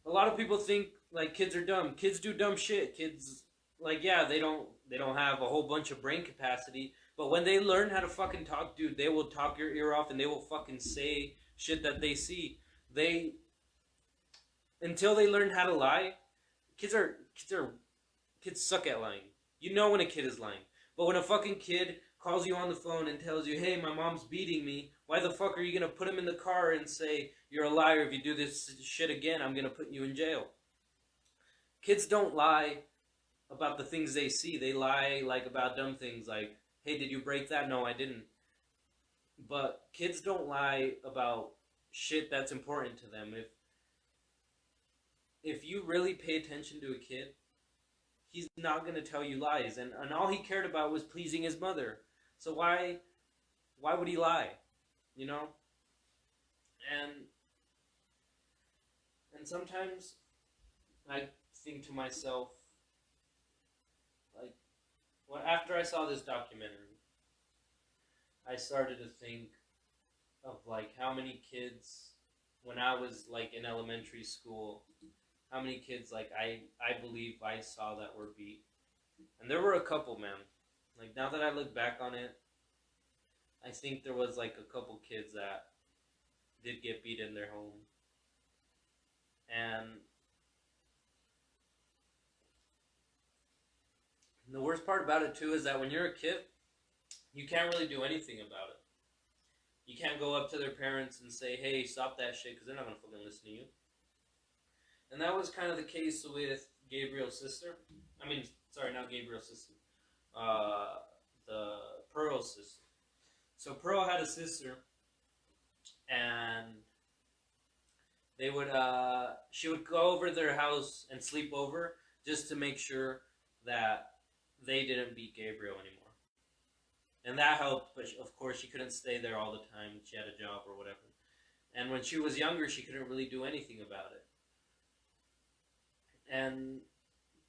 a lot of people think like kids are dumb. Kids do dumb shit. Kids, like, yeah, they don't have a whole bunch of brain capacity, but when they learn how to fucking talk, dude, they will talk your ear off and they will fucking say shit that they see. They Until they learn how to lie, kids suck at lying. You know when a kid is lying. But when a fucking kid calls you on the phone and tells you, hey, my mom's beating me, why the fuck are you going to put him in the car and say, you're a liar, if you do this shit again, I'm going to put you in jail? Kids don't lie about the things they see. They lie like about dumb things like, hey, did you break that? No, I didn't. But kids don't lie about shit that's important to them. If you really pay attention to a kid, he's not going to tell you lies. And all he cared about was pleasing his mother. So why would he lie? You know? And sometimes I think to myself, like, well, after I saw this documentary, I started to think of like how many kids, when I was like in elementary school, how many kids like I believe I saw that were beat. And there were a couple, man. Like, now that I look back on it, I think there was like a couple kids that did get beat in their home. And the worst part about it too is that when you're a kid, you can't really do anything about it. You can't go up to their parents and say, hey, stop that shit, because they're not going to fucking listen to you. And that was kind of the case with Gabriel's sister. I mean, sorry, not Gabriel's sister. The Pearl's sister. So Pearl had a sister, and she would go over to their house and sleep over just to make sure that they didn't beat Gabriel anymore. And that helped, but of course she couldn't stay there all the time. She had a job or whatever. And when she was younger, she couldn't really do anything about it. And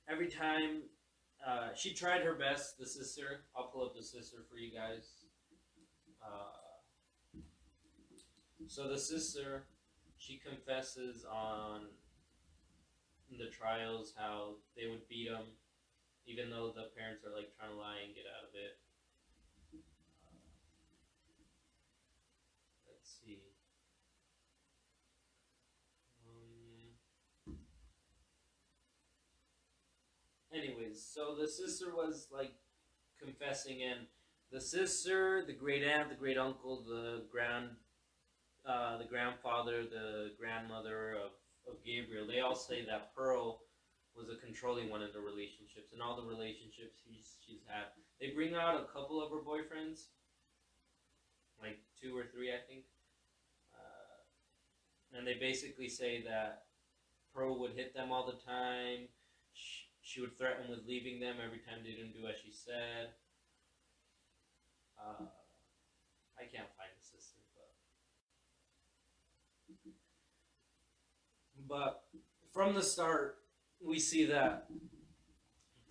every time she tried her best, the sister, I'll pull up the sister for you guys. So the sister, she confesses on the trials how they would beat him, even though the parents are like trying to lie and get out of it. Let's see. Anyways, so the sister was like confessing, and the sister, the great aunt, the great uncle, the grandfather, the grandmother of Gabriel, they all say that Pearl was a controlling one in the relationships, and all the relationships she's had. They bring out a couple of her boyfriends, like 2 or 3, I think, and they basically say that Pearl would hit them all the time. She would threaten with leaving them every time they didn't do as she said. I can't find the sister, but from the start, we see that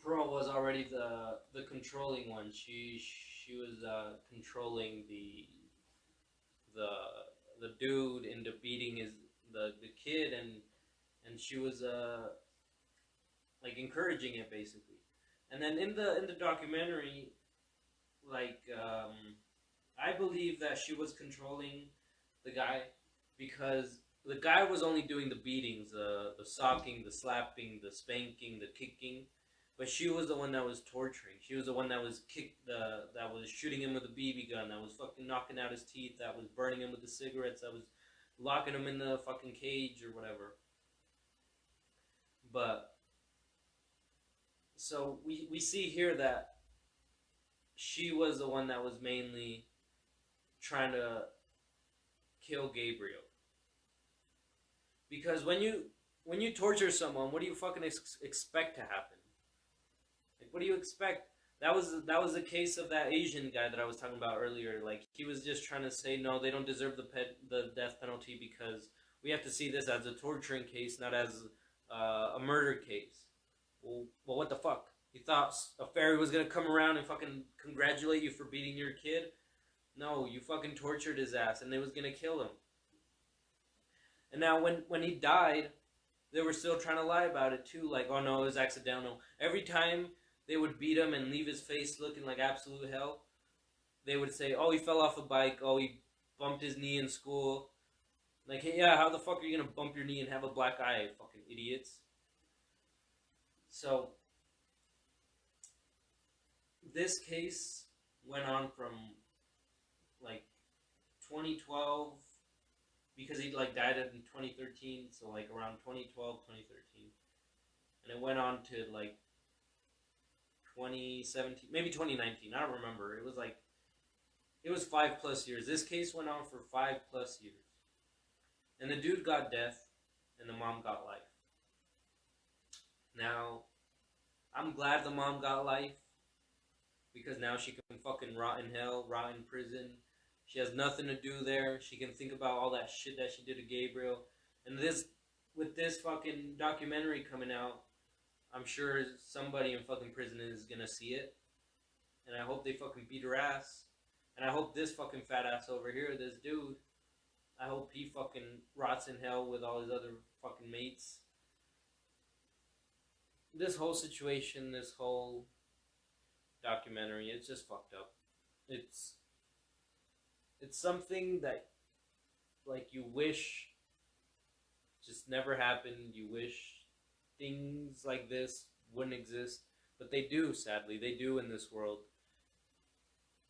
Pearl was already the controlling one. She was controlling the dude into beating the kid, and she was like encouraging it basically. And then in the documentary, like I believe that she was controlling the guy because the guy was only doing the beatings, the socking, the slapping, the spanking, the kicking, but she was the one that was torturing. She was the one that was that was shooting him with a BB gun, that was fucking knocking out his teeth, that was burning him with the cigarettes, that was locking him in the fucking cage or whatever. But so we see here that she was the one that was mainly trying to kill Gabriel. Because when you torture someone, what do you fucking expect to happen? Like, what do you expect? That was the case of that Asian guy that I was talking about earlier. Like, he was just trying to say no, they don't deserve the death penalty because we have to see this as a torturing case, not as a murder case. Well, what the fuck? You thought a fairy was gonna come around and fucking congratulate you for beating your kid? No, you fucking tortured his ass, and they was gonna kill him. And now when he died, they were still trying to lie about it too. Like, oh no, it was accidental. Every time they would beat him and leave his face looking like absolute hell, they would say, oh, he fell off a bike. Oh, he bumped his knee in school. Like, hey, yeah, how the fuck are you gonna bump your knee and have a black eye, fucking idiots? So this case went on from like 2012 because he like died in 2013, so like around 2012, 2013, and it went on to like 2017, maybe 2019. I don't remember. It was 5+ years. This case went on for 5+ years, and the dude got death, and the mom got life. Now, I'm glad the mom got life because now she can fucking rot in hell, rot in prison. She has nothing to do there. She can think about all that shit that she did to Gabriel. And with this fucking documentary coming out, I'm sure somebody in fucking prison is gonna see it. And I hope they fucking beat her ass. And I hope this fucking fat ass over here, this dude, I hope he fucking rots in hell with all his other fucking mates. This whole situation, this whole documentary, it's just fucked up. It's something that like you wish just never happened. You wish things like this wouldn't exist, but they do, sadly. They do in this world.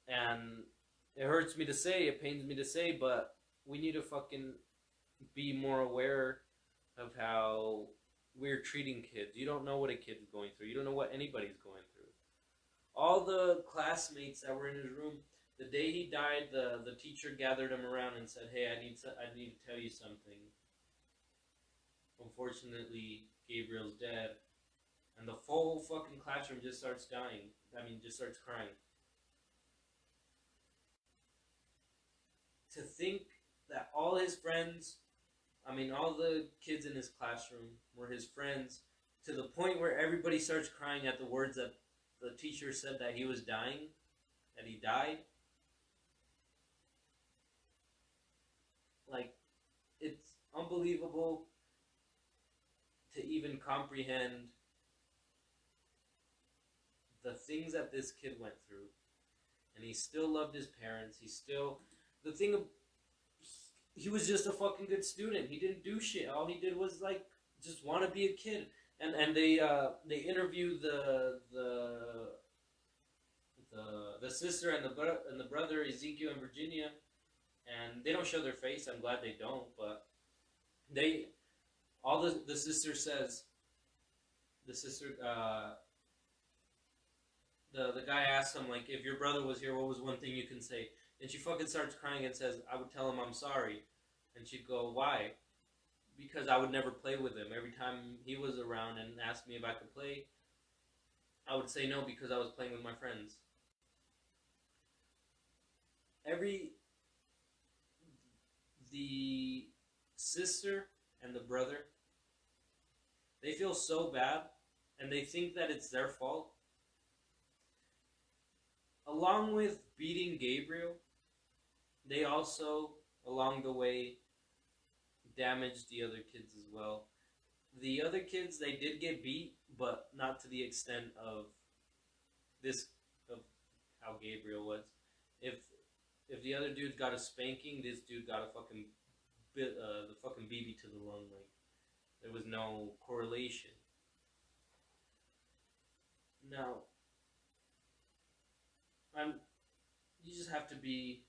And it hurts me to say, it pains me to say, but we need to fucking be more aware of how we're treating kids. You don't know what a kid's going through. You don't know what anybody's going through. All the classmates that were in his room, the day he died, the teacher gathered him around and said, hey, I need to tell you something. Unfortunately, Gabriel's dead. And the whole fucking classroom just starts dying. Just starts crying. To think that all his friends, all the kids in his classroom were his friends, to the point where everybody starts crying at the words that the teacher said that he was dying, that he died. Like, it's unbelievable to even comprehend the things that this kid went through. And he still loved his parents. He was just a fucking good student. He didn't do shit. All he did was like just want to be a kid. And they interviewed the sister and the brother, Ezekiel and Virginia, and they don't show their face. I'm glad they don't, but the sister says, the guy asks him, like, if your brother was here, what was one thing you can say? And she fucking starts crying and says, I would tell him I'm sorry. And she'd go, why? Because I would never play with him. Every time he was around and asked me if I could play, I would say no because I was playing with my friends. The sister and the brother, they feel so bad and they think that it's their fault. Along with beating Gabriel, they also, along the way, damaged the other kids as well. The other kids, they did get beat, but not to the extent of how Gabriel was. If the other dude got a spanking, this dude got a fucking the fucking BB to the lung. Like, there was no correlation. Now, you just have to be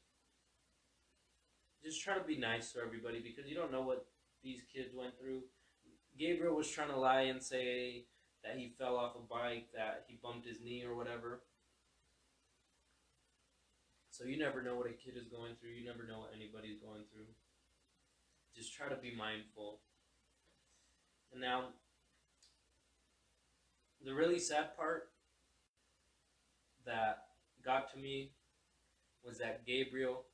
just try to be nice to everybody because you don't know what these kids went through. Gabriel was trying to lie and say that he fell off a bike, that he bumped his knee or whatever. So you never know what a kid is going through. You never know what anybody's going through. Just try to be mindful. And now, the really sad part that got to me was that Gabriel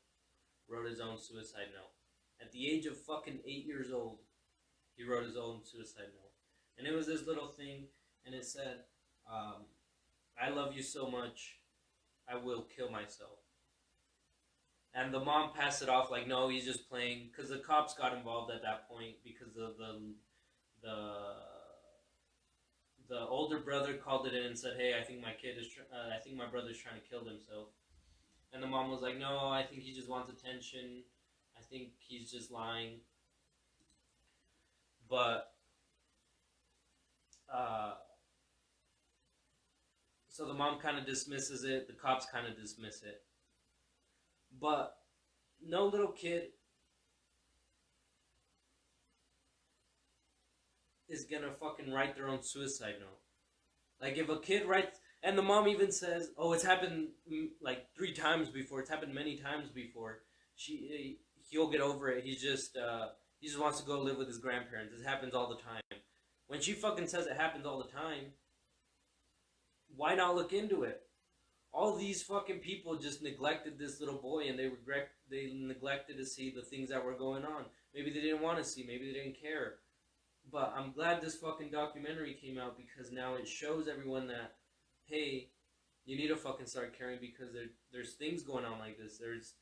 wrote his own suicide note. At the age of fucking 8 years old, he wrote his own suicide note. And it was this little thing, and it said, I love you so much, I will kill myself. And the mom passed it off like, no, he's just playing, because the cops got involved at that point because of the older brother called it in and said, hey, I think my brother's trying to kill himself. And the mom was like, no, I think he just wants attention. I think he's just lying. But, so the mom kind of dismisses it. The cops kind of dismiss it. But no little kid is gonna fucking write their own suicide note. Like, if a kid writes, and the mom even says, oh, it's happened like 3 times before. It's happened many times before. He'll get over it. He just wants to go live with his grandparents. It happens all the time. When she fucking says it happens all the time, why not look into it? All these fucking people just neglected this little boy, and they neglected to see the things that were going on. Maybe they didn't want to see. Maybe they didn't care. But I'm glad this fucking documentary came out because now it shows everyone that, hey, you need to fucking start caring because there's things going on like this. There's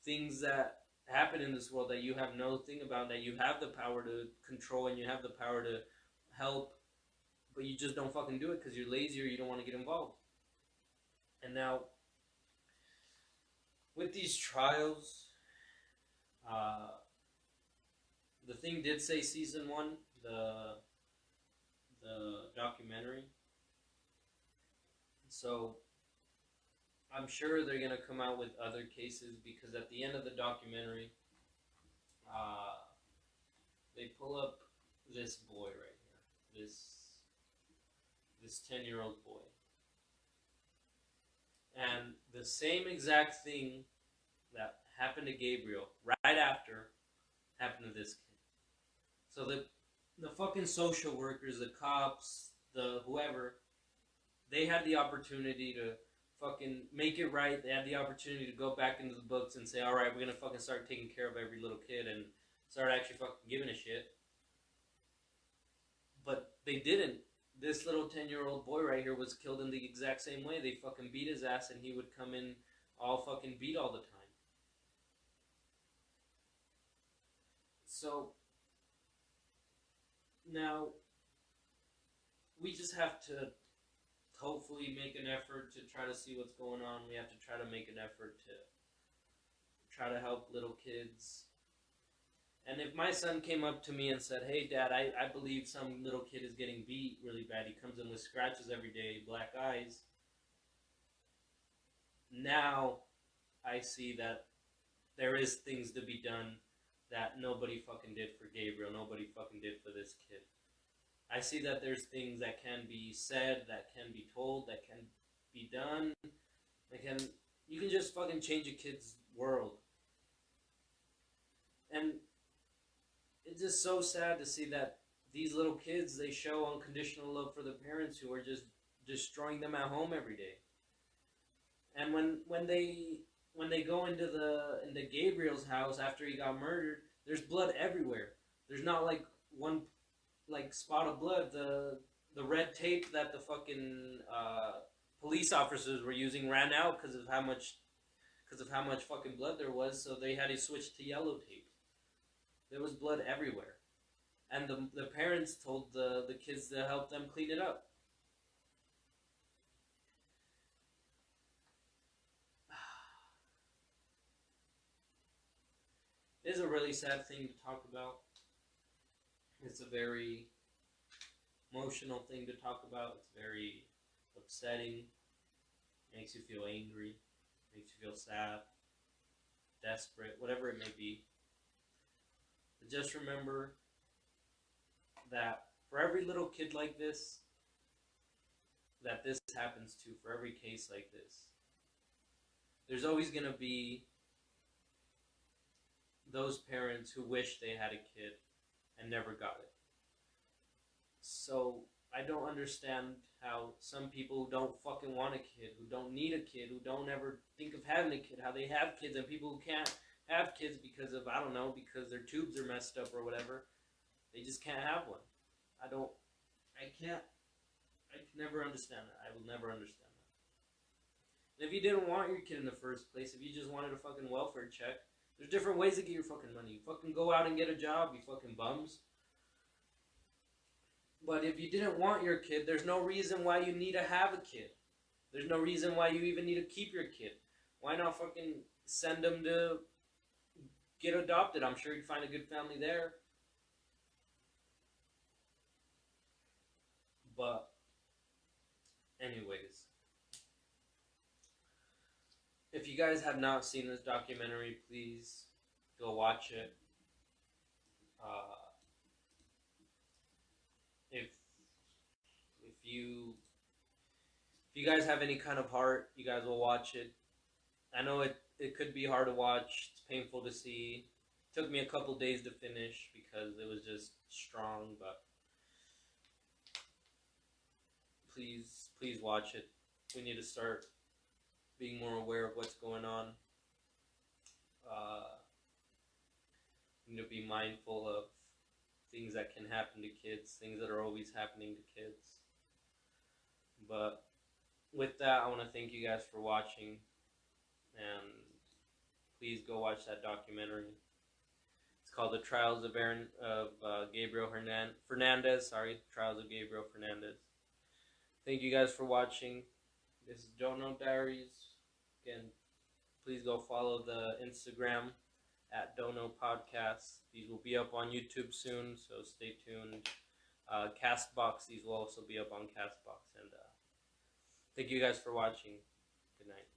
things that happen in this world that you have no thing about, that you have the power to control and you have the power to help, but you just don't fucking do it because you're lazy or you don't want to get involved. And now, with these trials, the thing did say season 1, the documentary. So I'm sure they're gonna come out with other cases because at the end of the documentary, they pull up this boy right here, this 10-year-old boy, and the same exact thing that happened to Gabriel right after happened to this kid. So the fucking social workers, the cops, the whoever, they had the opportunity to fucking make it right. They had the opportunity to go back into the books and say, all right, we're going to fucking start taking care of every little kid and start actually fucking giving a shit. But they didn't. This little 10-year-old boy right here was killed in the exact same way. They fucking beat his ass and he would come in all fucking beat all the time. So now we just have to hopefully make an effort to try to see what's going on. We have to try to make an effort to try to help little kids. And if my son came up to me and said, hey, Dad, I believe some little kid is getting beat really bad. He comes in with scratches every day, black eyes. Now I see that there is things to be done that nobody fucking did for Gabriel. Nobody fucking did for this kid. I see that there's things that can be said, that can be told, that can be done. You can just fucking change a kid's world. And it's just so sad to see that these little kids, they show unconditional love for the parents who are just destroying them at home every day. And when they go into Gabriel's house after he got murdered, there's blood everywhere. There's not like one spot of blood. The red tape that the fucking police officers were using ran out because of how much fucking blood there was. So they had to switch to yellow tape. There was blood everywhere, and the parents told the kids to help them clean it up. It is a really sad thing to talk about. It's a very emotional thing to talk about. It's very upsetting. Makes you feel angry. Makes you feel sad. desperate, whatever it may be. But just remember that for every little kid like this, that this happens to, for every case like this, there's always going to be those parents who wish they had a kid and never got it. So I don't understand how some people who don't fucking want a kid, who don't need a kid, who don't ever think of having a kid, how they have kids, and people who can't have kids because of, I don't know, because their tubes are messed up or whatever, they just can't have one. I can never understand that. I will never understand that. And if you didn't want your kid in the first place, if you just wanted a fucking welfare check, there's different ways to get your fucking money. You fucking go out and get a job, you fucking bums. But if you didn't want your kid, there's no reason why you need to have a kid. There's no reason why you even need to keep your kid. Why not fucking send them to get adopted? I'm sure you'd find a good family there. But anyways, if you guys have not seen this documentary, please go watch it. If you guys have any kind of heart, you guys will watch it. I know it could be hard to watch. It's painful to see. It took me a couple days to finish because it was just strong, but please watch it. We need to start being more aware of what's going on. We need to be mindful of things that can happen to kids, things that are always happening to kids. But with that, I want to thank you guys for watching, and please go watch that documentary. It's called The Trials of Gabriel Fernandez. Trials of Gabriel Fernandez. Thank you guys for watching. This is Don't Know Diaries. Again, please go follow the Instagram at Don't Know Podcasts. These will be up on YouTube soon, so stay tuned. Castbox, these will also be up on Castbox. And thank you guys for watching. Good night.